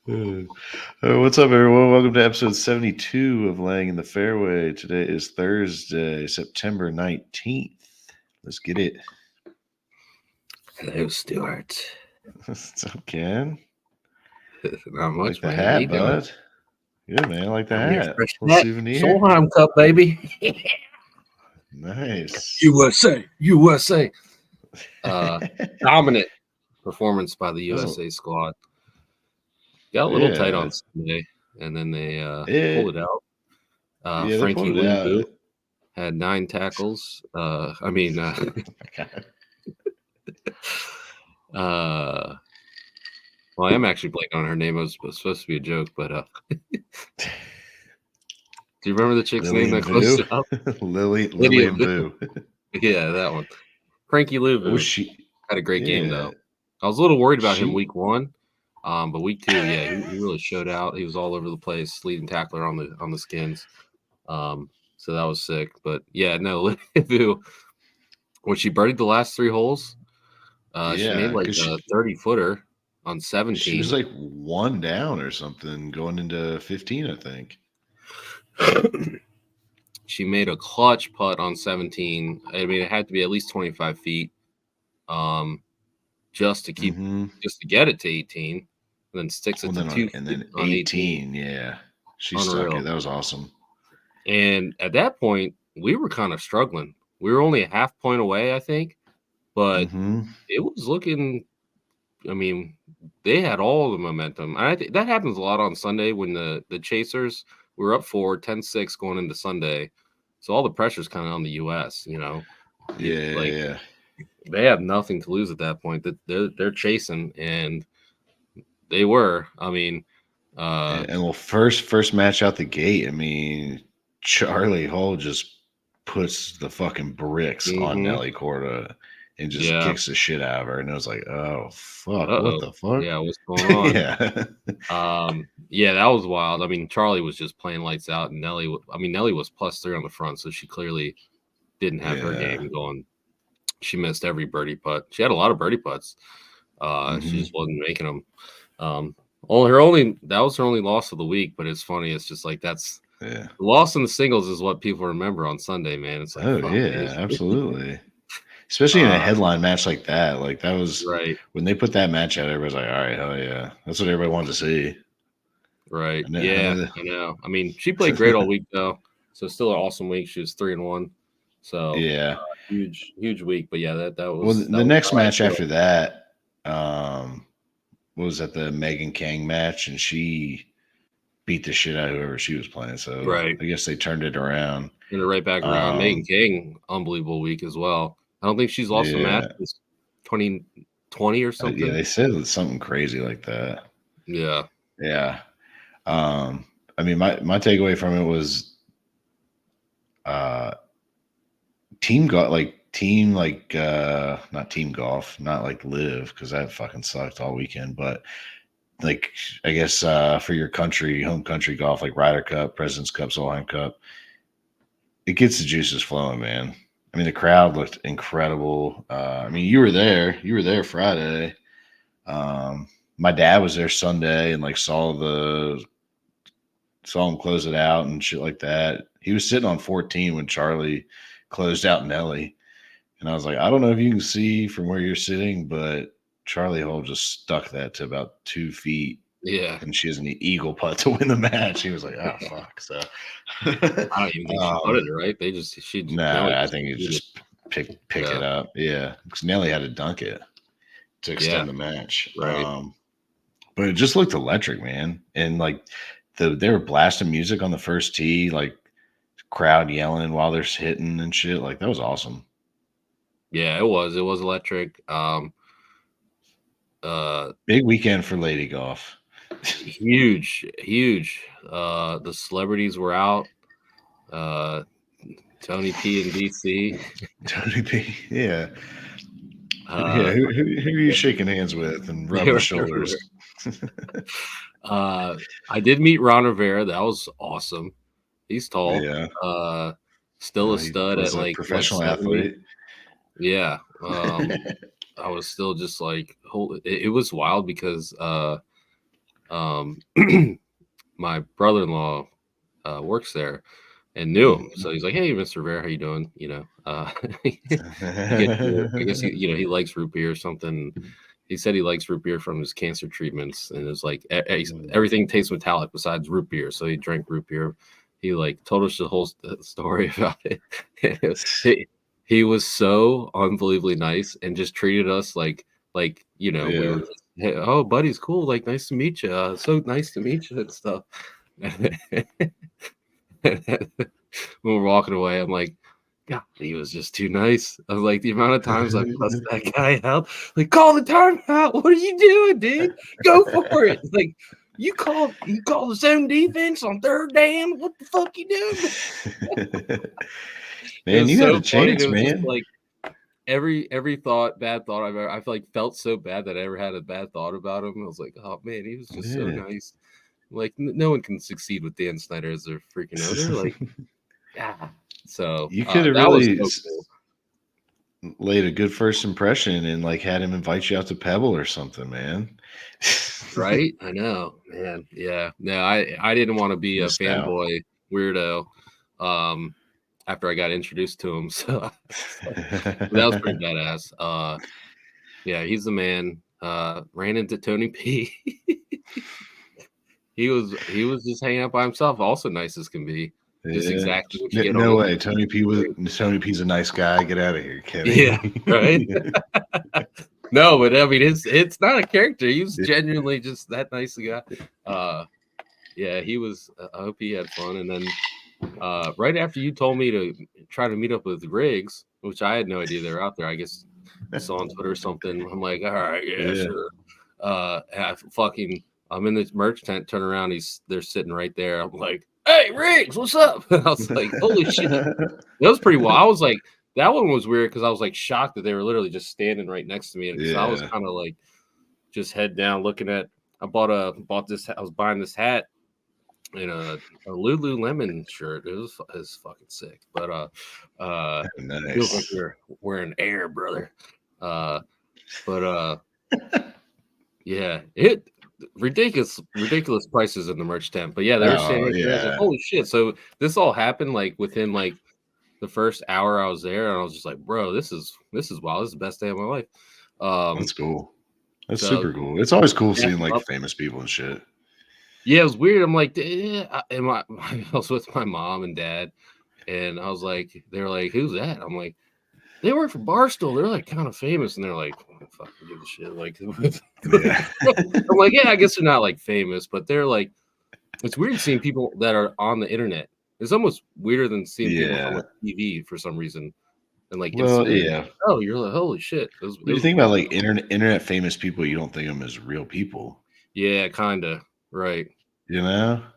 What's up, everyone? Welcome to episode 72 of Laying in the Fairway. Today is Thursday, September 19th. Let's get it. Hello, Stuart. What's up, Ken? Not much, Like the man. How you hat, doing? bud. Good, man. I like the Got me a hat. fresh Little hat. souvenir. Solheim Cup, baby. Nice. USA. Dominant performance by the That's USA squad. Got a little tight yeah. on Sunday, and then they pulled it It, out. yeah, they Frankie pulled it Luvu out. had 9 tackles. God. Uh, well, I am actually blanking on her name. It was supposed to be a joke, but do you remember the chick's name Lillian that closed Vu. it up? Lydia Lillian Vu. Vu. Yeah, that one. Frankie Oh, Luvu she. had a great game, Yeah. though. I was a little worried about him She. week 1, but week 2, yeah, he really showed out. He was all over the place, leading tackler on the Skins. So that was sick. But yeah, no, Livu, when she birdied the last 3 holes, she made Yeah, like because a 30-footer on she was 17. like one down or something going into 15, I think. She made a clutch putt on 17. I mean, it had to be at least 25 feet, um, just to Mm-hmm. get it to 18, and then sticks Well, it to then 2 and feet then on 18. 18, yeah, she stuck it. Unreal. That was awesome. And at that point, we were kind of struggling. We were only a half point away, I think, but Mm-hmm. it was looking. I mean, they had all the momentum. And I think that happens a lot on Sunday when the Chasers were up 10-6 going into Sunday. So all the pressure's kind of on the U.S. Yeah, Like yeah. they have nothing to lose at that point. That they're chasing, and they were. I mean, And well, first match out the gate. I mean, Charlie Hull just puts the fucking bricks on mhm, Nelly Corda and just yeah. kicks the shit out of her. And it was like, oh fuck, what Uh-oh. the fuck? Yeah, what's going on? Yeah, Yeah, that was wild. I mean, Charlie was just playing lights out, and Nelly was +3 on the front, so she clearly didn't have her yeah. game going. She missed every birdie putt. She had a lot of birdie putts. She Mm-hmm. just wasn't making them. That was her only loss of the week. But it's funny. It's just like that's Yeah. the loss in the singles is what people remember on Sunday, man. It's like Oh fuck, yeah, absolutely. Especially in a uh, headline match like that. Like that was right, when they put that match out, everybody's like, all right, hell yeah. That's what everybody wanted to see. right, I yeah, know I know. I mean, she played great all week though, so still an awesome week. She was 3-1, so yeah. huge week. But yeah, that Well, was the next how I match feel. after that, what was that, the Megan Kang match? And she beat the shit out of whoever she was playing. So Right. I guess they turned it around. And right back around. Megan Um, King, unbelievable week as well. I don't think she's lost a match yeah. since 2020 or Yeah, something. they said it was something crazy like that. Yeah. Yeah. Um, I mean, my takeaway from it was uh, team like not team golf, not like live because that fucking sucked all weekend, but like I guess for your country, home country golf, like Ryder Cup, President's Cup, Solheim Cup, it gets the juices flowing, man. I mean, the crowd looked incredible. I mean, you were there. You were there Friday. Um, my dad was there Sunday and like saw him close it out and shit like that. He was sitting on 14 when Charlie closed out Nelly. And I was like, I don't know if you can see from where you're sitting, but Charlie Hull just stuck that to about 2 feet. Yeah. And she has an eagle putt to win the match. He was like, oh, fuck. So, I don't even think she put it right. no, Nelly I just think he did it. just pick Yeah. it up. Yeah. Because Nelly had to dunk it to Yeah. extend the match. Right. But it just looked electric, man. And like they were blasting music on the first tee, like crowd yelling while they're hitting and shit. Like that was awesome. Yeah, it was. It was electric. Uh Big weekend for lady golf. huge. The celebrities were out. Uh Tony P in DC. Tony P. Yeah. Yeah. Uh Who are you shaking hands with and they rubbing were everywhere. shoulders? I did meet Ron Rivera. That was awesome. He's tall. Yeah. Uh, still a He stud at was a like what professional 70? athlete. Yeah. I was still just like it was wild because um, my brother-in-law works there and knew him. Mhm. So he's like, "Hey, Mr. Rivera, how you doing?" You get I guess he likes root beer or something. He said he likes root beer from his cancer treatments, and it's like Mm. everything tastes metallic besides root beer. So he drank root beer. He like told us the whole story about it. he, he was so unbelievably nice and just treated us like we were Yeah. just, "Hey, oh, buddy's cool, like nice to meet you, so nice to meet you and stuff." When we're walking away, I'm like, God, he was just too nice. I was like, the amount of times I cussed that guy out, like, call the timeout. What are you doing, dude? Go for it. It's like, you call the zone defense on third down. What the fuck you doing? It Man, was you had a so funny. And it chance, was just man. like every bad thought I've ever, I feel like felt so bad that I ever had a bad thought about him. I was like, oh man, he was just so Yeah. nice. Like no one can succeed with Dan Snyder as their freaking owner. Like, yeah. So You could have that was really so cool. laid a good first impression and like had him invite you out to Pebble or something, man. Right? I know, man. Yeah. No, I didn't want to be a Missed out. fanboy weirdo um after I got introduced to him. So that was pretty badass. Yeah, he's the man. Ran into Tony P. He was just hanging out by himself, also nice as can be. Just Yeah. exactly what you get on No the way. TV. Tony P's a nice guy. Get out of here, Yeah, Kenny. right? No, but I mean it's not a character. He was genuinely just that nice a guy. Yeah, he was I hope he had fun. And then right after you told me to try to meet up with Riggs, which I had no idea they were out there. I guess I saw on Twitter or something. I'm like, all right, yeah, Yeah. sure. I'm in this merch tent, turn around, they're sitting right there. I'm like, hey Riggs, what's up? I was like, holy shit. That was pretty wild. I was like, that one was weird because I was like shocked that they were literally just standing right next to me. Because I was Yeah. kind of like just head down looking at bought this I was buying this hat in a Lululemon shirt. It was fucking sick. But feels like Nice. you're wearing air, brother. Uh but yeah, it ridiculous prices in the merch tent. But yeah, they were standing Oh, right there. I was like, yeah. holy shit. So this all happened like within like the first hour I was there, and I was just like, bro, this is wild. This is the best day of my life. That's cool. That's So super cool. It's always cool dap seeing him like up. famous people and shit. Yeah, it was weird. I'm like, I was with my mom and dad, and I was like, they're like, who's that? I'm like, they work for Barstool. They're like kind of famous, and they're like, I don't fucking give a shit. Like, Yeah. I'm like, yeah, I guess they're not like famous, but they're like, it's weird seeing people that are on the internet. It's almost weirder than seeing people from Yeah. like TV for some reason, and like Well, instantly, yeah. oh, you're like, holy shit, it When you was think about wild. like internet famous people, you don't think of them as real people. Yeah, kinda right. You know? I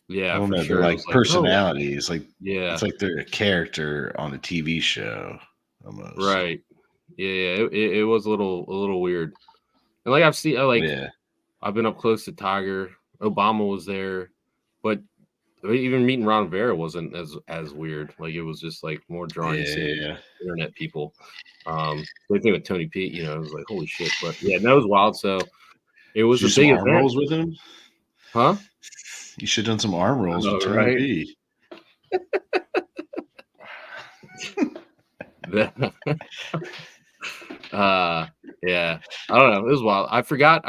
Yeah, don't for know. They're sure. It was like like, oh, personalities. Like it's yeah, like they're a character on a TV show almost. right. Yeah, it was a little weird. And like I've seen, Yeah. I've been up close to Tiger. Obama was there, but even meeting Ron Rivera wasn't as weird. Like it was just like more jarring seeing Yeah. internet people. Same thing with Tony Pete. It was like holy shit. But yeah, that was wild. So it Did was you a do some big arm event, rolls with him? huh? You should have done some arm rolls with Oh, Tony right. P. uh, yeah. I don't know. It was wild. I forgot.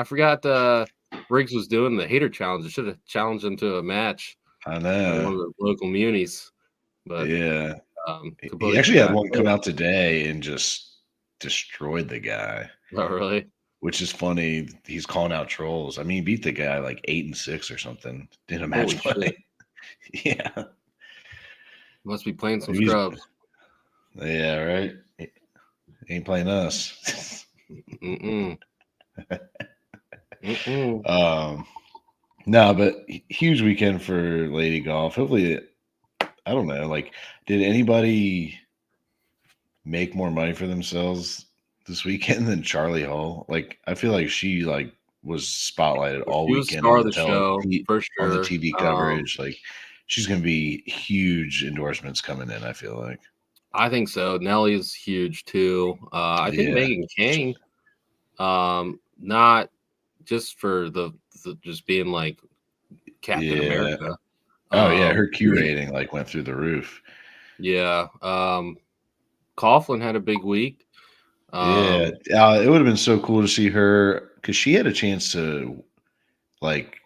Riggs was doing the hater challenge. I should have challenged him to a match I at know. one of the local munis, but Yeah. He completely actually had forgot. one come out today and just destroyed the guy, Oh, really? which is funny. He's calling out trolls. I mean, he beat the guy like 8-6 or something in a Holy match shit! play. Yeah. Must be playing some He's, scrubs. yeah, right. He ain't playing us. Mm-mm. Mm-mm. um, no, but huge weekend for lady golf. Hopefully, I don't know. Like, did anybody make more money for themselves this weekend than Charlie Hall? Like, I feel like she like was spotlighted all She was weekend star of the show for on the sure. TV coverage. Like, she's gonna be huge endorsements coming in. I feel like, I think so. Nelly's huge too. I think yeah, Megan Kang, not just for the just being like Captain Yeah. America. Oh yeah, Um, her Q rating like went through the roof. yeah. Coughlin had a big week. Yeah, Um, it would have been so cool to see her because she had a chance to like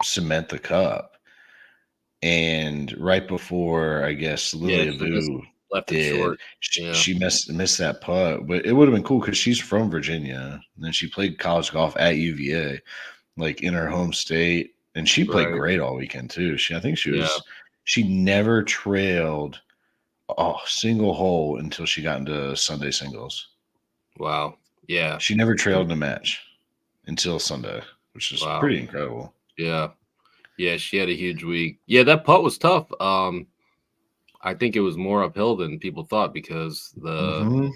cement the cup, and right before I guess yeah, Lilia she missed Vu left it did, short. Yeah, she missed that putt, but it would have been cool because she's from Virginia, and then she played college golf at UVA, like in her home state, and she played right. great all weekend too. I think Yeah. she never trailed a single hole until she got into Sunday singles. Wow. Yeah. She never trailed in a match until Sunday, which is Wow. pretty incredible. Yeah. Yeah. She had a huge week. Yeah, that putt was tough. I think it was more uphill than people thought because Hmm.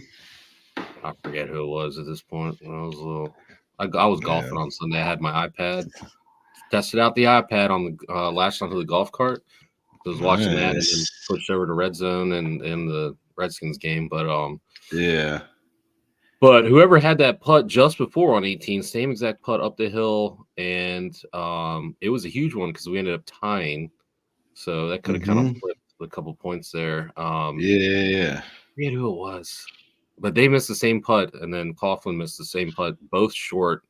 I forget who it was at this point. When I was little. I was Yeah. golfing on Sunday. I had my iPad. Tested out the iPad on the latched onto the golf cart. I was watching that and then Nice. switched over to Red Zone and the Redskins game. Yeah. But whoever had that putt just before on 18, same exact putt up the hill, and it was a huge one because we ended up tying. So that could have kind of Hmm. flipped a couple points there. Yeah. Yeah. I forget who it was, but they missed the same putt, and then Coughlin missed the same putt, both short.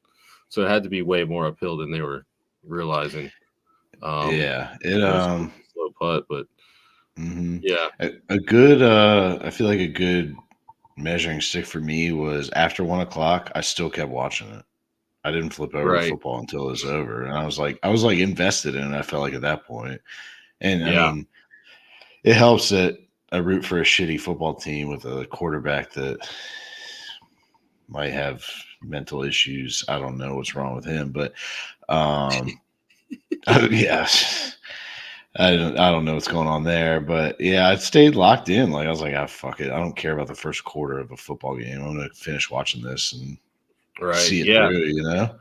So it had to be way more uphill than they were realizing. Yeah. It It was a slow putt, but mhm. yeah, A good I feel like a good measuring stick for me was after 1 o'clock, I still kept watching it. I didn't flip over to right, football until it was over. And I was like invested in it, I felt like at that point. And I yeah, mean, it helps that I root for a shitty football team with a quarterback that might have mental issues. I don't know what's wrong with him, but um yeah. I don't know what's going on there, but yeah, I stayed locked in. Like I was like, ah, fuck it. I don't care about the first quarter of a football game. I'm gonna finish watching this and right, see it yeah. through, you know?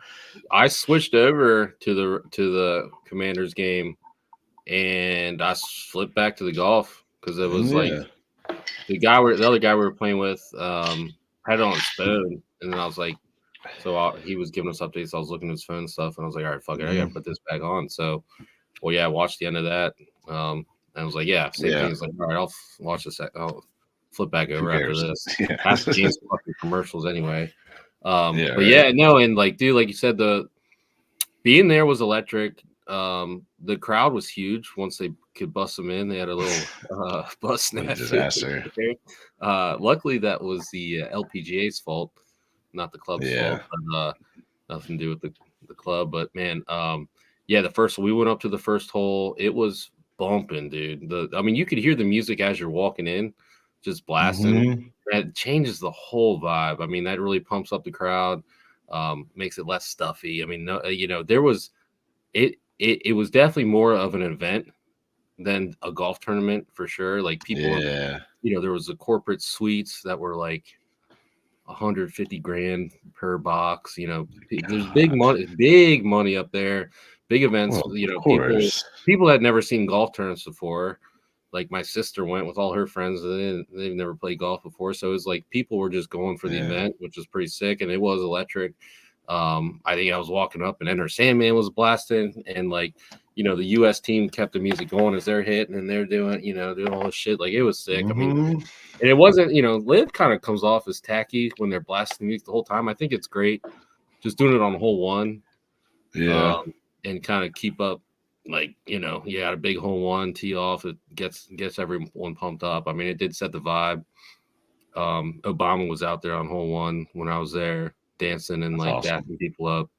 I switched over to the Commanders game, and I flipped back to the golf because it was like Yeah. the other guy we were playing with had it on his phone, and then I was like, he was giving us updates. I was looking at his phone and stuff, and I was like, all right, fuck it, I gotta Mhm. put this back on. So, well, yeah, I watched the end of that. And I was like, yeah, same thing. Yeah. It's like, all right, watch this. I'll flip back Who over after cares? this. Yeah. Half the game's fucking commercials anyway. Yeah, But right. yeah, no, and like, dude, like you said, the being there was electric. The crowd was huge once they could bust them in. They had a little bus What a snafu. disaster. Luckily, that was the LPGA's fault, not the club's Yeah. fault. But, nothing to do with the club. But man, yeah, we went up to the first hole. It was bumping, dude. I mean, you could hear the music as you're walking in, just blasting. Mhm. That changes the whole vibe. I mean, that really pumps up the crowd, makes it less stuffy. I mean, no, there was it was definitely more of an event than a golf tournament for sure. Like people were, Yeah. there was the corporate suites that were like 150 grand per box. There's God. big money up there, big events. Well, of People course. had never seen golf tournaments before. Like my sister went with all her friends, and they've never played golf before, so it was like people were just going for the Yeah. event, which was pretty sick, and it was electric. I think I was walking up, and Enter Sandman was blasting, and like the U.S. team kept the music going as they're hitting, and they're doing all this shit. Like it was sick. I mean, Mhm. and it wasn't, Live kind of comes off as tacky when they're blasting music the whole time. I think it's great just doing it on hole one, Yeah. um, and kind of keep up. Like you got a big hole one tee off. It gets everyone pumped up. I mean, it did set the vibe. Obama was out there on hole one when I was there, dancing and That's like awesome. dapping people up.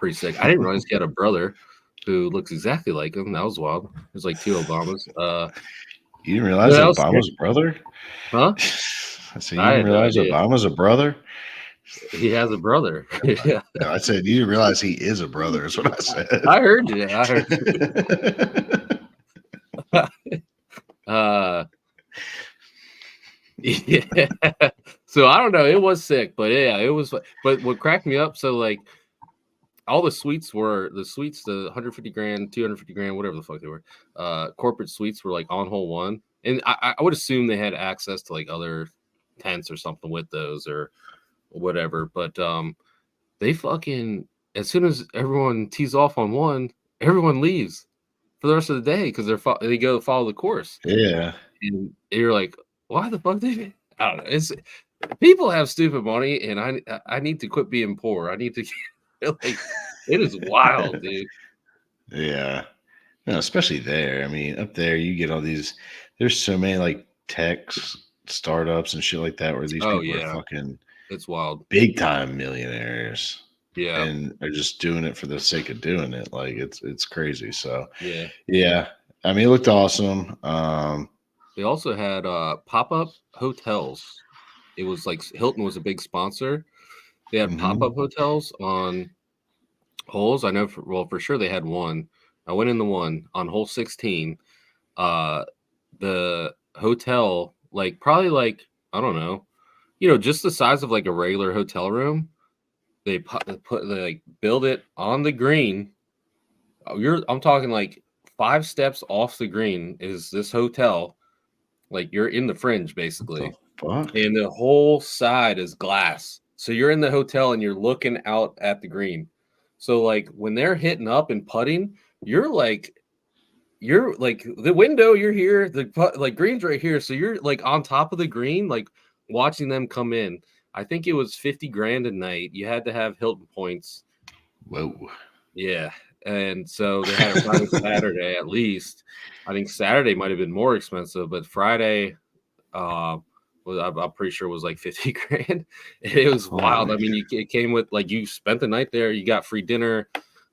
Pretty sick. I didn't realize he had a brother who looks exactly like him. That was wild. There's like two Obamas. You didn't realize What that else? Obama's a brother? Huh? I said, you I didn't had no realize idea. Obama's a brother? He has a brother. Never mind. Yeah. No, I said, you didn't realize he is a brother, is what I said. I heard you. I heard. uh, yeah. So I don't know. It was sick, but yeah, it was. But what cracked me up? So like all the suites, the 150 grand, 250 grand, whatever the fuck they were. Corporate suites were like on hole one, and I would assume they had access to like other tents or something with those or whatever. But they fucking as soon as everyone tees off on one, everyone leaves for the rest of the day because they go follow the course, Yeah. and you're like, why the fuck did I don't know. It's people have stupid money, and I need to quit being poor. I need to like it is wild, dude. Yeah. No, especially there. I mean, up there you get all these. There's so many like startups and shit like that where these Oh people are yeah, fucking it's wild. big time millionaires Yeah, and are just doing it for the sake of doing it. Like it's crazy. So yeah. yeah, I mean, it looked awesome. They also had pop-up hotels. It was like Hilton was a big sponsor. They had pop-up Mhm. hotels on holes. I know for sure they had one. I went in the one on hole 16. Uh the hotel, like probably like, I don't know, just the size of like a regular hotel room. They like build it on the green. I'm talking like 5 steps off the green is this hotel. Like you're in the fringe What the basically. fuck? And the whole side is glass. So you're in the hotel and you're looking out at the green. So like when they're hitting up and putting, you're like the window, you're here, like green's right here. So you're like on top of the green, like watching them come in. I think it was 50 grand a night. You had to have Hilton points. Whoa. Yeah. And so they had it Friday, Saturday at least. I think Saturday might have been more expensive, but Friday, uh, I'm pretty sure it was like 50 grand. And it was wild. I Holy mean, it came with like you spent the night there, you got free dinner.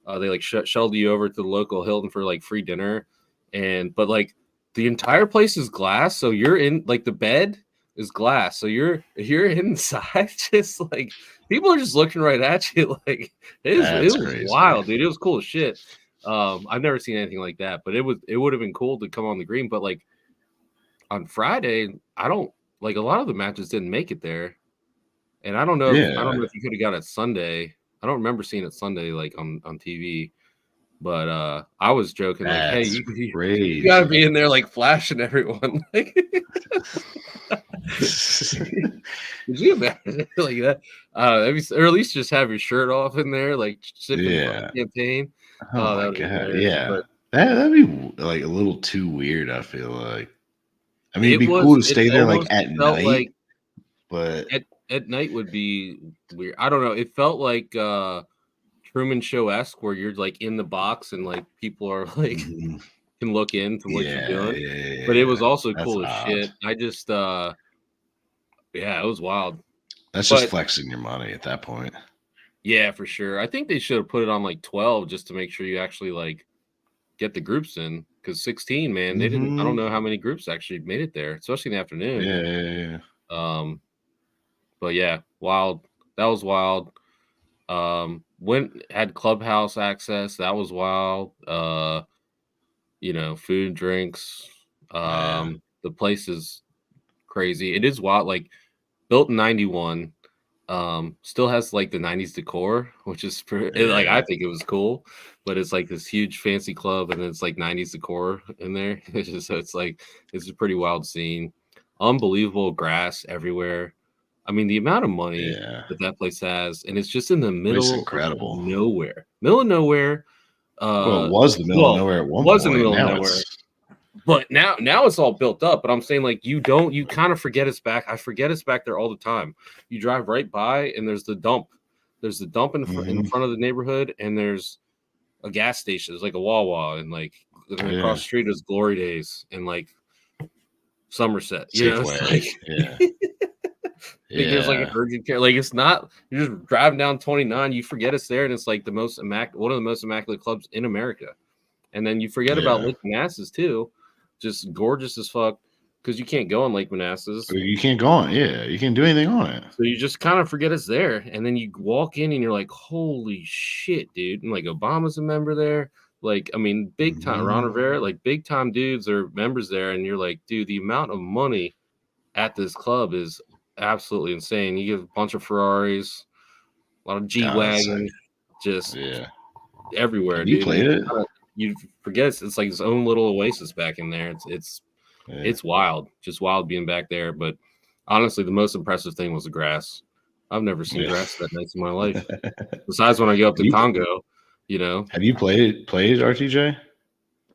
They like shuttled you over to the local Hilton for like free dinner. But like the entire place is glass. So you're in like the bed is glass. So you're inside, just like people are just looking right at you. Like it that's was crazy. wild, dude. It was cool as shit. I've never seen anything like that, but it would have been cool to come on the green. But like on Friday, I don't like a lot of the matches didn't make it there, and I don't Yeah. know if you could have got it Sunday. I don't remember seeing it Sunday like on TV, but I was joking like, "Hey, That's you gotta crazy. be in there like flashing everyone." Like, could you imagine like that? Or at least just have your shirt off in there, like sipping Yeah. champagne. Oh Oh, that my would be god. hilarious. Yeah. But That'd be like a little too weird, I feel like. I mean, it'd it be cool was. to It stay there like almost at felt night, like but at night would be weird. I don't know. It felt like Truman Show esque, where you're like in the box and like people are like mhm. can look into what you're Yeah, doing. yeah, But it yeah. was also That's cool as odd. shit. I just yeah, it was wild. That's just But flexing your money at that point. yeah, for sure. I think they should have put it on like 12 just to make sure you actually like get the groups in. Because 16, man, they didn't. I don't Mhm. know how many groups actually made it there, especially in the afternoon. Yeah, yeah, yeah. Um, but yeah, wild. That was wild. Went had clubhouse access. That was wild. Food, drinks. Yeah. The place is crazy. It is wild. Like built in 91. Still has like the 90s decor, which is like I Yeah. think it was cool, but it's like this huge fancy club and it's like 90s decor in there. So it's like it's a pretty wild scene. Unbelievable grass everywhere. I mean, the amount of money Yeah. that place has, and it's just in the Place middle of incredible. nowhere. Middle of nowhere. Well, it Uh, was the middle of well, nowhere at one was in the point. middle of Now nowhere, it's but now it's all built up. But I'm saying like you kind of forget it's back. I forget it's back there all the time. You drive right by and there's the dump. There's the dump in mhm. front of the neighborhood, and there's a gas station. There's like a Wawa, and like and across Yeah. the street is Glory Days and like Somerset. It's Safeway. like Yeah. like there's like an Yeah. urgent care. Like it's not you're just driving down 29, you forget it's there, and it's like one of the most immaculate clubs in America. And then you forget about Yeah. Lake Manassas too, just gorgeous as fuck because you can't go on Lake Manassas. You can't go on. Yeah. You can't do anything on it. So you just kind of forget it's there. And then you walk in and you're like, holy shit, dude. And like Obama's a member there. Like, I mean, big time, Ron Mhm. Rivera, like big time dudes are members there. And you're like, dude, the amount of money at this club is absolutely insane. You get a bunch of Ferraris, a lot of G Oh, that's sick. Wagons, just Yeah. everywhere, Have you dude. And played it? you forget it's like its own little oasis back in there. Yeah. It's wild, just wild being back there. But honestly, the most impressive thing was the grass. I've never seen Yeah. grass that nice in my life. Besides when I go up to You Congo, you know? have you played RTJ?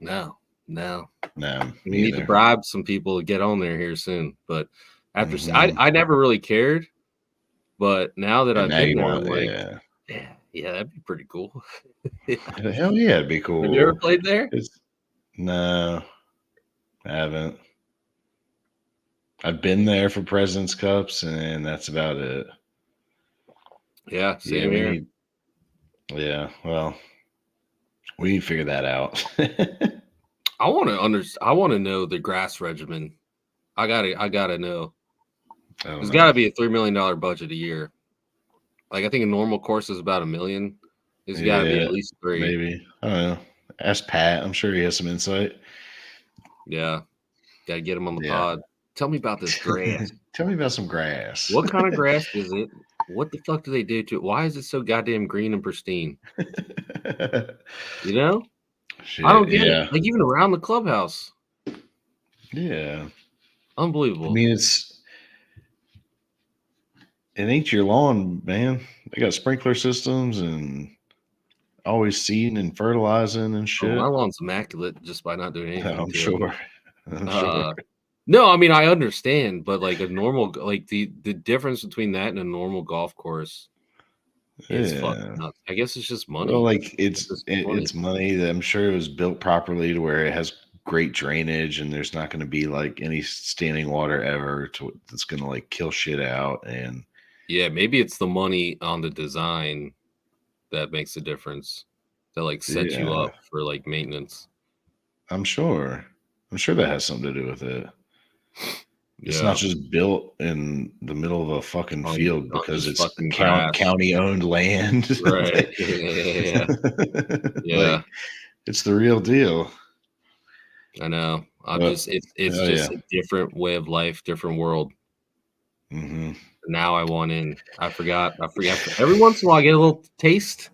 No, no. No, We me need to either. bribe some people to get on there here soon. But Mhm. I never really cared, but now that And I've now been you there, I'm want like, yeah. yeah, yeah, that'd be pretty cool. Yeah. Hell yeah, it'd be Have you ever cool. played there? It's no, I haven't. I've been there for President's Cups, and that's about it. Yeah, Yeah, same here. well, we need to figure that out. I want to know the grass regimen. I gotta know. I don't There's got know. to be a $3 million budget a year. Like I think a normal course is about 1 million. There's got to be Yeah, at least three. maybe. I don't know. Ask Pat. I'm sure he has some insight. Yeah, got to get them on the Yeah. pod. Tell me about this grass. Tell me about some grass. What kind of grass is it? What the fuck do they do to it? Why is it so goddamn green and pristine? You know, I Shit. don't get it. Yeah. Like even around the clubhouse, Yeah. I unbelievable. mean, it ain't your lawn, man. They got sprinkler systems and always seeding and fertilizing and Oh, my shit. lawn's immaculate just by not doing anything I'm to it. sure. I'm sure. Uh, no, I mean I understand, but like a normal, like the difference between that and a normal golf course is fucking Yeah. nuts. I guess it's just Well, money. like It's just money. it's money that I'm sure it was built properly to where it has great drainage and there's not going to be like any standing water ever that's going to like kill shit out. And Yeah, maybe it's the money on the design that makes a difference. That like sets you yeah, up for like maintenance. I'm sure. I'm sure that has something to do with it. It's not Yeah, just built in the middle of a fucking field on because just it's fucking grass. county owned land. Right. like, Yeah. Yeah. like it's the real deal. I know. I'm But just it's oh just yeah. a different way of life, different world. Hmm. Now I want in. I forgot. Every once in a while, I get a little taste.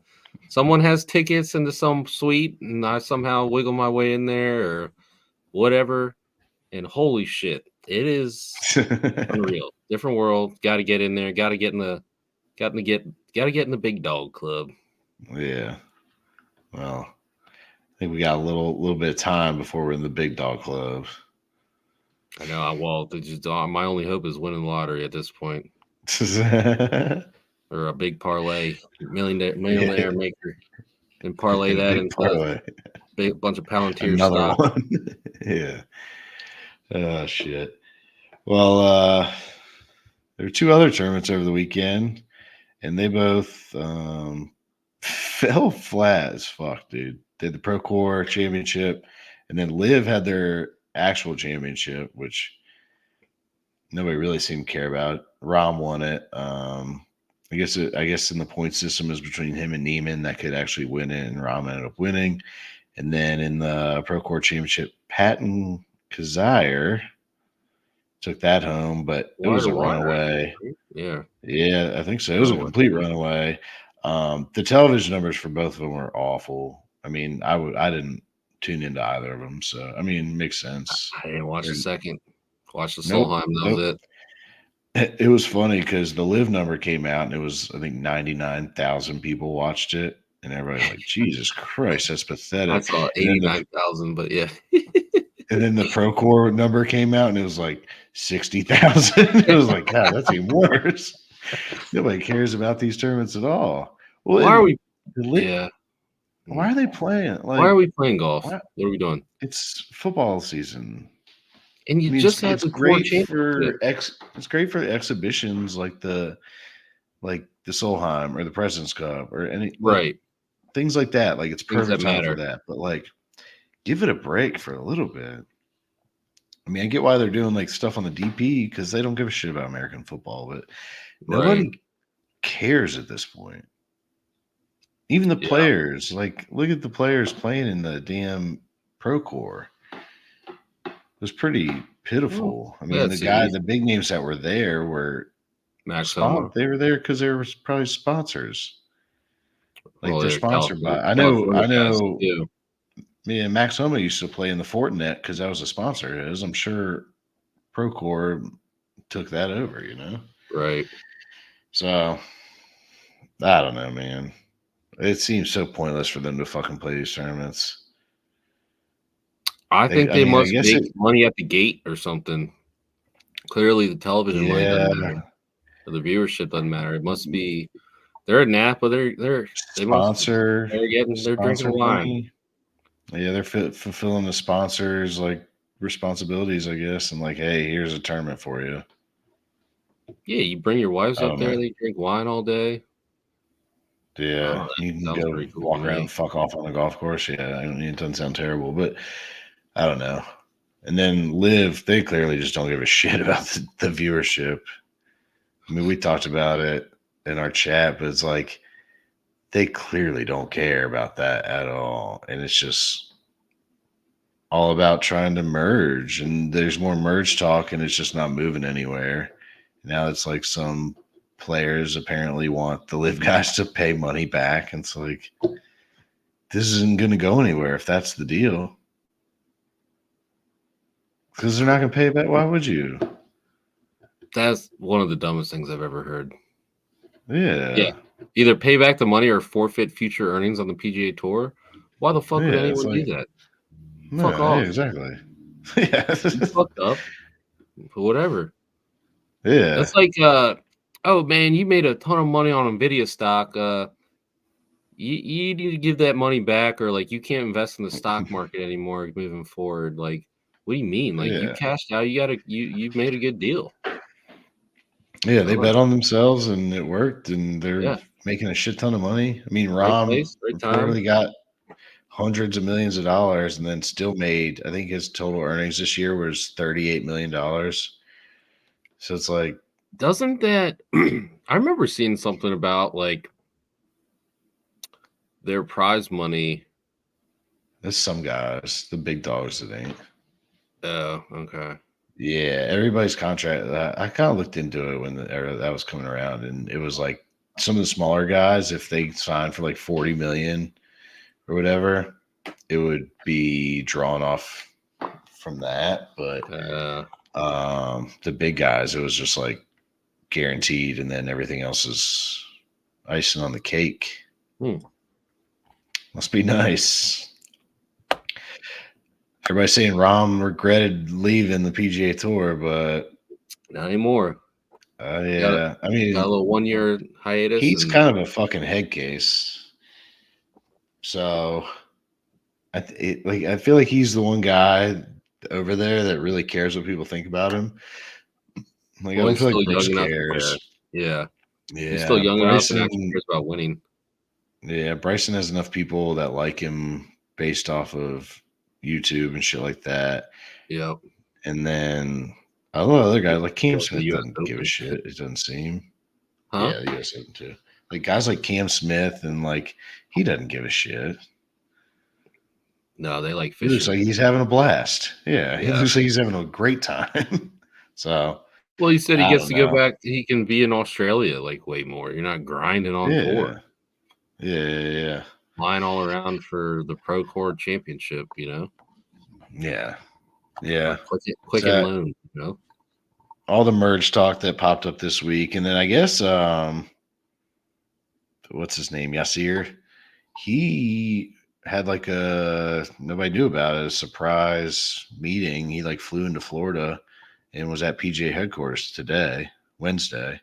Someone has tickets into some suite, and I somehow wiggle my way in there or whatever. And holy shit, it is unreal. Different world. Got to get in there. Got to get got to get in the big dog club. Yeah. Well, I think we got a little bit of time before we're in the big dog club. I know. Well, my only hope is winning the lottery at this point, or a big parlay, millionaire maker, and parlay that Big into parlay. big bunch of Palantir Another stock. one. Yeah. Oh shit. Well, there were two other tournaments over the weekend, and they both fell flat as fuck, dude. They had the Pro Core Championship, and then Liv had their actual championship, which nobody really seemed to care about. Rom won it. I guess in the point system is between him and Neiman that could actually win it, and Rom ended up winning. And then in the Pro Core Championship, Patton Kazire took that home, but it was Wire a to wire, I think, runaway. right? Yeah, Yeah, I think so. It was a runaway. complete runaway. The television numbers for both of them were awful. I mean, I didn't tune into either of them, so I mean, it makes sense. I didn't watch the They're, second. Watch the nope, Solheim. That was nope. it. It was funny because the live number came out and it was I think 99,000 people watched it, and everybody's like, "Jesus Christ, that's I pathetic." saw And then the 89,000, but yeah. Procore number came out and it was like 60,000. It was like, God, that's even worse. Nobody cares about these tournaments at all. Well, Why are and we? Yeah. why Mm. are they playing? Why are Like, we playing golf? why, What are we doing? it's football season. And I you mean, just had it's the tour great championship, for it's great for exhibitions like the Solheim or the President's Cup or any like right? things like that. Like it's Things that perfect time for matter, that. But like, give it a break for a little bit. I mean, I get why they're doing like stuff on the DP because they don't give a shit about American football, but right? nobody cares at this point. Even the Yeah. players, like, look at the players playing in the damn Pro Core. It was pretty Well, pitiful. I mean, let's see. the big names that were there were Max Homa. they were there because they were probably sponsors. Like Well, they're they're sponsored by. California I guys know. too. Me and Max Homa used to play in the Fortinet because that was a sponsor of his. I'm sure Procore took that over. You know. Right. So I don't know, man. It seems so pointless for them to fucking play these tournaments. I think I they mean, I must guess make it. money at the gate or something. Clearly, the television money doesn't Yeah, matter. Or the viewership doesn't matter. It must be they're at Napa. They must sponsor they're drinking wine. money. Yeah, they're fulfilling the sponsors like responsibilities, I guess, and like, hey, here's a tournament for you. Yeah, you bring your wives I up don't know. there. They drink wine all day. I don't Yeah, know. you That can sounds go pretty cool to walk around me. and fuck off on a golf course. Yeah, I mean, it doesn't sound terrible, but I don't know. And then Live, they clearly just don't give a shit about the viewership. I mean, we talked about it in our chat, but it's like they clearly don't care about that at all. And it's just all about trying to merge. And there's more merge talk, and it's just not moving anywhere. Now it's like some players apparently want the Live guys to pay money back. And it's like, this isn't going to go anywhere if that's the deal. Because they're not going to pay it back. Why would you? That's one of the dumbest things I've ever heard. Yeah, Yeah. either pay back the money or forfeit future earnings on the PGA Tour. Why the fuck would Yeah. It's anyone do like, that? no, Fuck yeah, off. exactly. Yeah. You fucked up. But whatever. Yeah. That's like, oh man, you made a ton of money on Nvidia stock. You need to give that money back, or like you can't invest in the stock market anymore moving forward. Like, what do you mean? Like you Yeah. cashed out, you made a good deal. Yeah. I They don't know. bet on themselves and it worked and they're Yeah, making a shit ton of money. I mean, right Rom place, right time. reportedly got hundreds of millions of dollars and then still made, I think his total earnings this year was $38 million. So it's like, Doesn't that? I remember seeing something about like their prize money. there's some guys, the big dogs, it ain't. Oh, okay. Yeah, everybody's contract. I kind of looked into it when the era that was coming around, and it was like some of the smaller guys, if they signed for like 40 million or whatever, it would be drawn off from that. But Uh, the big guys, it was just like guaranteed, and then everything else is icing on the cake. hmm, Must be nice. Everybody's saying Rom regretted leaving the PGA Tour, but not anymore. Got yeah, I got a mean, little 1 year hiatus, he's and kind of a fucking head case. So I feel like he's the one guy over there that really cares what people think about him. Like I well, don't he's feel still like young Brooks enough to care. cares. Yeah, he's still Yeah, young enough and actually Bryson. cares about winning. Yeah, Bryson has enough people that like him based off of YouTube and shit like that. Yep. And then a lot of other guys like Cam The Smith U.S. doesn't give a Open, shit. It doesn't seem. huh? Yeah, the US Open too. Like guys like Cam Smith and like he doesn't give a shit. No, they like He looks fishing. like he's having a blast. Yeah, he Yeah. looks like he's having a great time. So Well, he said he I gets don't to go know. back. He can be in Australia like way more. You're not grinding on tour, Yeah, yeah. flying all around for the Pro Cord Championship. Yeah, yeah. Or quick and So loan. all the merge talk that popped up this week, and then I guess what's his name, Yasir? He had like a nobody knew about it, a surprise meeting. He like flew into Florida and was at PGA headquarters today, Wednesday.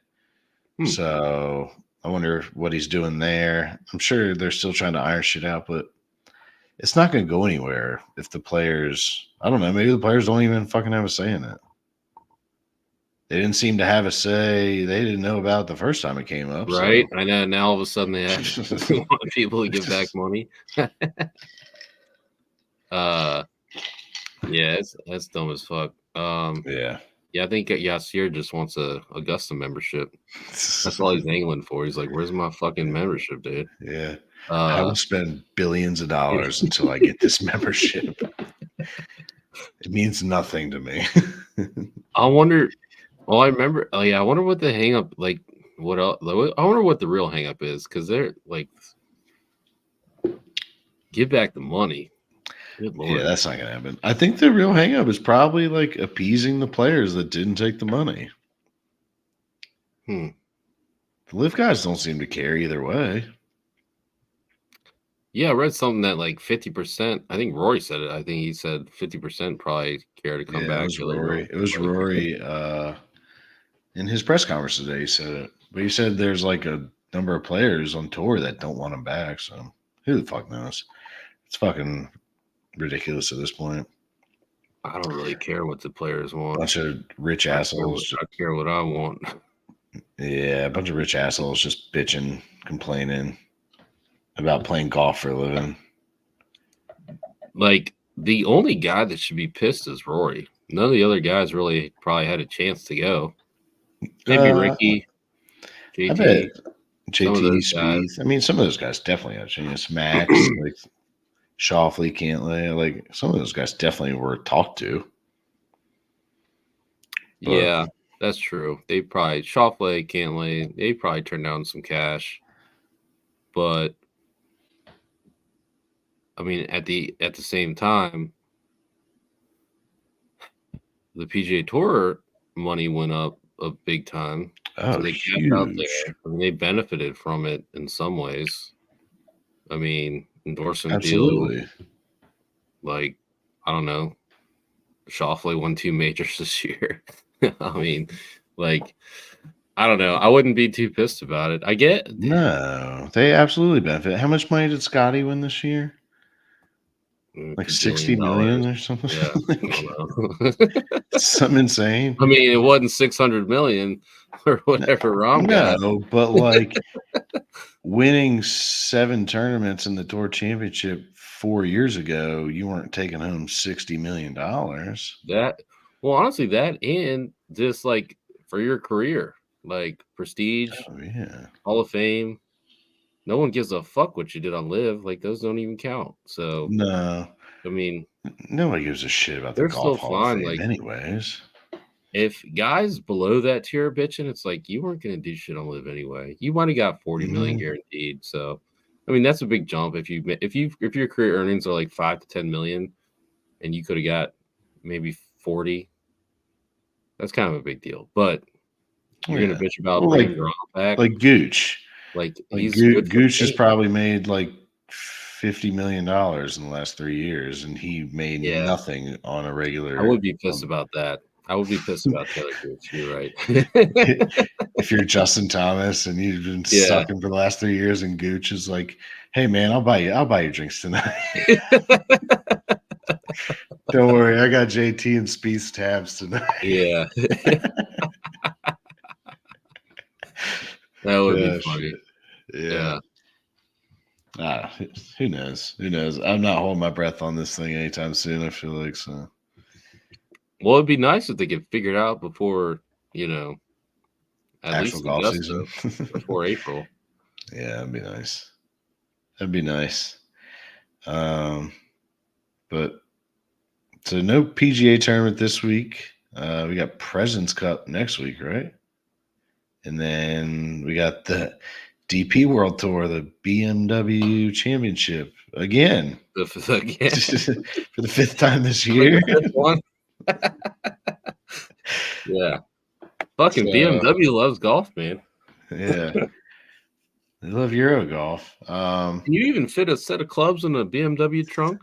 Hmm. So I wonder what he's doing there. I'm sure they're still trying to iron shit out, but it's not going to go anywhere if the players, I don't know, maybe the players don't even fucking have a say in it. They didn't seem to have a say. They didn't know about it the first time it came up. Right? So, I know. Now all of a sudden they want people to give back money. uh, yeah, that's dumb as fuck. yeah. Yeah, I think Yasir just wants a Augusta membership. That's all he's angling for. He's like, "Where's my fucking membership, dude?" Yeah. I Uh, will spend billions of dollars until I get this membership. It means nothing to me. I wonder. Oh, I remember. Oh, yeah. I wonder what the hang up like. What else? I wonder what the real hang up is because they're like, give back the money. Good Yeah, lord. that's not gonna happen. I think the real hangup is probably like appeasing the players that didn't take the money. Hmm. The live guys don't seem to care either way. Yeah, I read something that like 50%. I think Rory said it. I think he said 50% probably care to come Yeah, it back. was The other Rory. It was really care. Rory in his press conference today. He said it, but he said there's like a number of players on tour that don't want him back. So who the fuck knows? It's fucking ridiculous at this point. I don't really care what the players want. Bunch of rich I care what assholes. I care what I want. Yeah, a bunch of rich assholes just bitching, complaining about playing golf for a living. Like the only guy that should be pissed is Rory. None of the other guys really probably had a chance to go. Maybe Uh, Ricky, I bet JT, some of JT, those guys. Spieth. I mean, some of those guys definitely had a chance. Max, like Shoffley, Cantlay, like some of those guys definitely were talked to. But Yeah, that's true. They probably Shoffley, Cantlay, they probably turned down some cash. But I mean, at the same time, the PGA Tour money went up a big time. So oh, they capped out huge. there. I mean, they benefited from it in some ways. I mean, endorsement deals, Absolutely. like I don't know, Shoffley won 2 majors this year. I mean, like I don't know. I wouldn't be too pissed about it. I get No, they absolutely benefit. How much money did Scotty win this year? Like 60 $1 million billion. or something? Yeah, I Like, don't know. something insane. I mean, it wasn't 600 million or No, whatever Rom got. no, but like winning 7 tournaments in the Tour Championship 4 years ago, you weren't taking home $60 million. That well, honestly, that and just like for your career, like prestige, Oh yeah. Hall of Fame. No one gives a fuck what you did on Live. Like those don't even count. So No, I mean, nobody gives a shit about the they're Golf still Hall of fine. Fame, Like anyways. if guys below that tier are bitching, it's like you weren't gonna do shit on Live anyway. You might have got 40 million Mhm. guaranteed. So I mean that's a big jump if your career earnings are like 5 to 10 million and you could have got maybe 40, that's kind of a big deal. But Oh, you're gonna yeah. bitch about Well, bringing Gronk back. like Gooch. Like Like he's good for Gooch the has game. probably made like $50 million in the last 3 years, and he made Yeah, nothing on a I regular. would be pissed about that. I would be pissed about Taylor Gooch. You're right. If you're Justin Thomas and you've been Yeah. sucking for the last 3 years, and Gooch is like, "Hey man, I'll buy you drinks tonight. Don't worry, I got JT and Spieth's tabs tonight." Yeah. That would be Yeah, funny. shit. Yeah. Yeah. Ah, who knows? Who knows? I'm not holding my breath on this thing anytime soon. I feel like so. Well, it'd be nice if they could figure it out before, at Actual least golf Augusta, season. before April. Yeah, that'd be nice. That'd be nice. Um, but so no PGA tournament this week. We got Presidents Cup next week, right? And then we got the DP World Tour, the BMW Championship again Again, for the 5th time this only the year. fifth one. Yeah. Fucking So BMW loves golf, man. yeah, they love Euro golf. Can you even fit a set of clubs in a BMW trunk?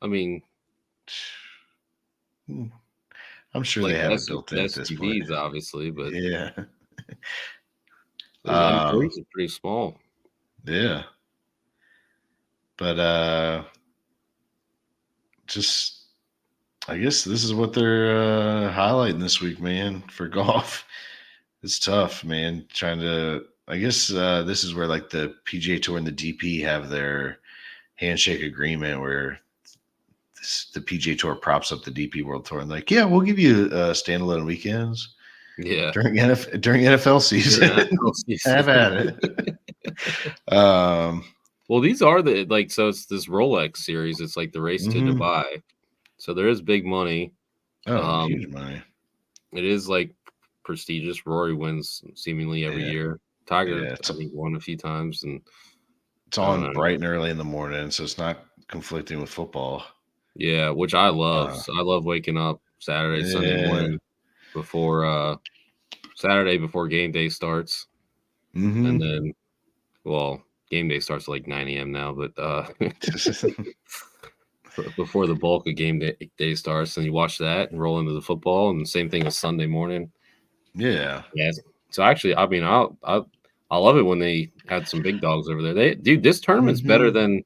I mean, I'm sure like they have it built the in at this point. SUVs, obviously, but Yeah. those M3s are pretty small. Yeah. But just I guess this is what they're highlighting this week, man, for golf. It's tough, man. Trying to I guess this is where like the PGA Tour and the DP have their handshake agreement where the PGA Tour props up the DP World Tour and like, yeah, we'll give you standalone weekends Yeah. during NFL season. NFL season. Have at it. Well, these are so it's this Rolex series. It's like the race to Mhm. Dubai. So there is big money. Oh, Um, huge money. it is like prestigious. Rory wins seemingly every Yeah. year. Tiger, Yeah. I think, won a few times, and It's I don't on know. bright and early in the morning, so it's not conflicting with football. Yeah, which I love. Uh, So I love waking up Saturday, Sunday yeah. morning before Saturday before game day starts. Mm-hmm. and then well, game day starts at like 9 a.m. now, but before the bulk of day starts, and you watch that and roll into the football, and the same thing as Sunday morning. Yeah. Yeah. So actually, I mean, I love it when they had some big dogs over there. Dude, this tournament's better Mm-hmm. than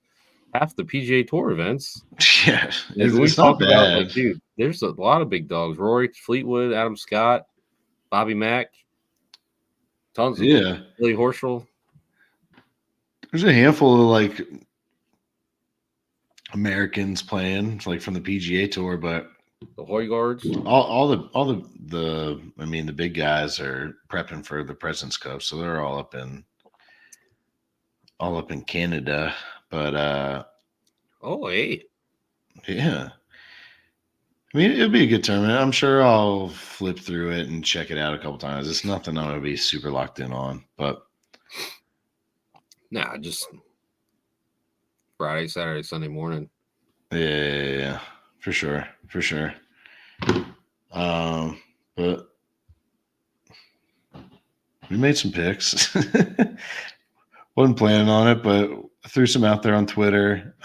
half the PGA Tour events. Yeah. Like when we It's not talk about bad. dude, there's a lot of big dogs. Rory Fleetwood, Adam Scott, Bobby Mack, tons of them. Yeah. Billy Horschel, There's a handful of like Americans playing, like from the PGA Tour, but the Hoygaards. all the I mean the big guys are prepping for the President's Cup, so they're all up in Canada. But Oh, hey. yeah. I mean, it'll be a good tournament. I'm sure I'll flip through it and check it out a couple times. It's nothing I'm gonna be super locked in on, but Nah, just Friday, Saturday, Sunday morning. yeah, for sure, for sure. But we made some picks. Wasn't planning on it, but threw some out there on Twitter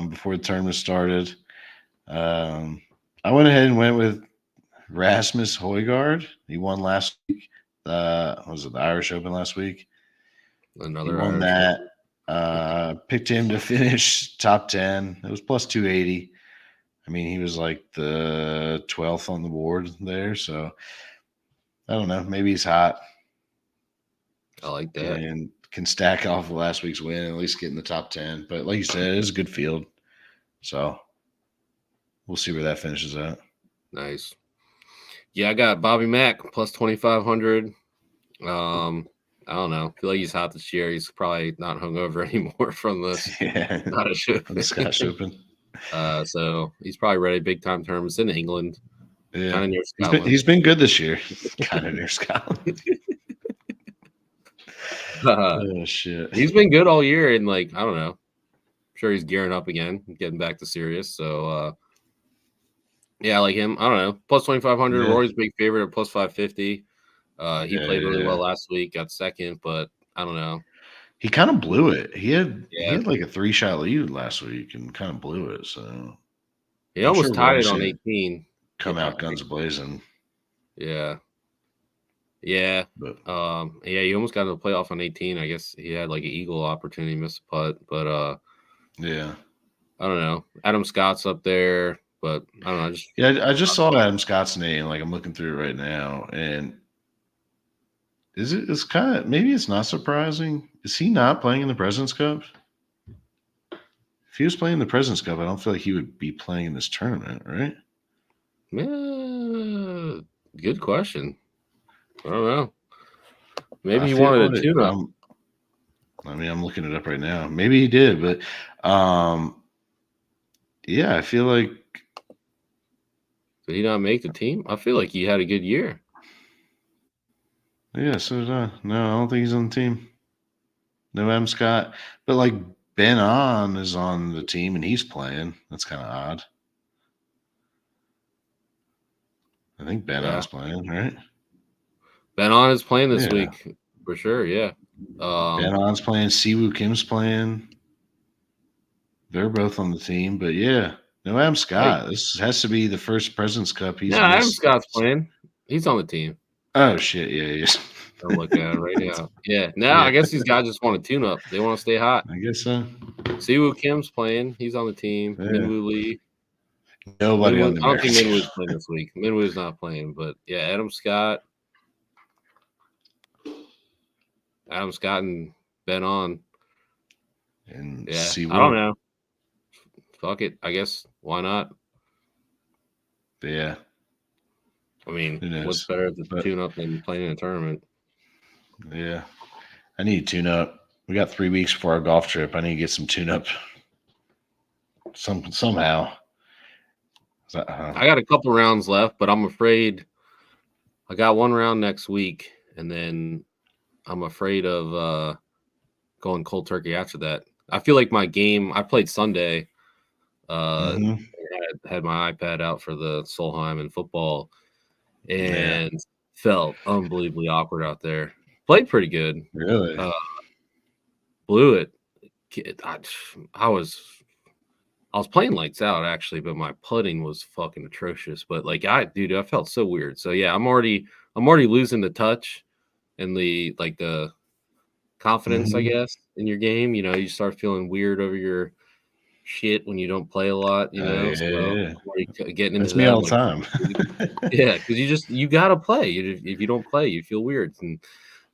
before the tournament started. Um, I went ahead and went with Rasmus Højgaard. He won last week. Was it the Irish Open last week? He Another won Irish. that. Picked him to finish top 10. It was plus 280. I mean, he was like the 12th on the board there. So I don't know. Maybe he's hot I like that. and can stack off last week's win and at least get in the top 10. But like you said, it's a good field. So we'll see where that finishes at. Nice. Yeah, I got Bobby Mack plus 2,500. I don't know. I feel like he's hot this year. He's probably not hungover anymore from this Yeah. Scottish From the Open. Scottish Open. So he's probably ready. Big time tournaments in England, Yeah. kind of near He's been Scotland. he's been good this year. Kind of near Scotland. Oh shit. He's been good all year, and like I don't know. I'm sure he's gearing up again, getting back to serious. So yeah, I like him. I don't know. Plus 2,500. Yeah. Rory's a big favorite at plus 550. He played really well Yeah. last week, got second, but I don't know. He kind of blew it. He Yeah, had like a 3-shot lead last week and kind of blew it. So he I'm sure almost tied Rory it on should 18. come out guns blazing. Yeah, yeah, But yeah. He almost got to the playoff on 18. I guess he had like an eagle opportunity, missed a putt, but yeah. I don't know. Adam Scott's up there, but I don't know. Yeah, I just saw Adam Scott's name. Like I'm looking through it right now, and it's kind of maybe it's not surprising. Is he not playing in the President's Cup? If he was playing in the President's Cup, I don't feel like he would be playing in this tournament, right? Good question. I don't know. Maybe I he feel wanted a it. tune-up. I mean, I'm looking it up right now. Maybe he did, but yeah, I feel like Did he not make the team? I feel like he had a good year. yeah. So did I. No, I don't think he's on the team. No Adam Scott, but like Ben On is on the team and he's playing. That's kind of odd. I think Ben Yeah. On's playing, right? Ben On is playing this Yeah. week for sure. Yeah. Ben On's playing. Siwoo Kim's playing. They're both on the team, but yeah, no Adam Like, Scott. This has to be the first President's Cup no, he's Adam missed. Scott's playing. He's on the team. Oh shit! Yeah, yeah, I'm looking at it right now. Yeah. Now yeah. I guess these guys just want to tune up. They want to stay hot. I guess so. Siwoo Kim's playing. He's on the team. Yeah. Minwoo Lee. Nobody on the I don't think American. Minwoo's playing this week. Minwoo's not playing, but yeah, Adam Scott and Ben On. And Yeah. I don't Siwoo. know. Fuck it. I guess why not? Yeah. I mean, Who what's knows? better to But tune up than playing in a tournament? yeah, I need to tune up. We got 3 weeks before our golf trip. I need to get some tune up somehow. I got a couple rounds left, but I'm afraid I got one round next week, and then I'm afraid of going cold turkey after that. I feel like my game I played Sunday, Mm-hmm. had my iPad out for the Solheim and football, Yeah. and felt unbelievably awkward out there. Played pretty good. Really? Uh, blew it. I, I was I was playing lights out actually, but my putting was fucking atrocious. But like dude, I felt so weird. So yeah, I'm already losing the touch and the confidence, I Mm-hmm. guess, in your game. You start feeling weird over your shit when you don't play a lot. Oh So yeah. I'm already getting into That's me that. I'm all the like, time. yeah, because you gotta play. If you don't play, you feel weird. And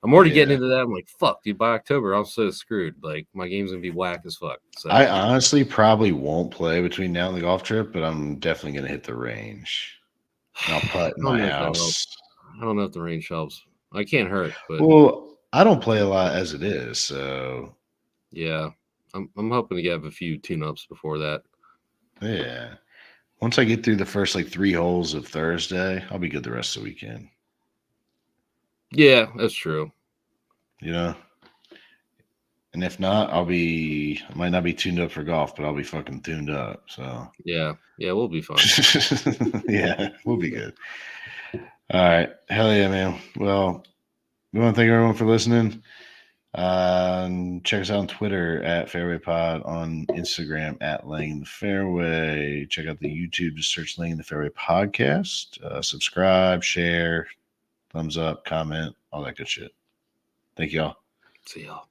I'm already getting Yeah. into that. I'm like, fuck, dude. By October, I'm so screwed. Like my game's gonna be whack as fuck. I So honestly probably won't play between now and the golf trip, but I'm definitely gonna hit the range. And I'll I putt in don't my know if that helps. house. I don't know if the range helps. I can't hurt, but Well, I don't play a lot as it is, so yeah, I'm hoping to get a few tune-ups before that. yeah. Once I get through the first like 3 holes of Thursday, I'll be good the rest of the weekend. Yeah, that's true. You know? And if not, I might not be tuned up for golf, but I'll be fucking tuned up. So Yeah, yeah, we'll be fine. yeah, we'll be good. All right. Hell yeah, man. Well, we want to thank everyone for listening. Check us out on Twitter at Fairway Pod, on Instagram at Laying the Fairway. Check out the YouTube, just search Laying the Fairway Podcast. Subscribe, share, thumbs up, comment, all that good shit. Thank y'all. See y'all.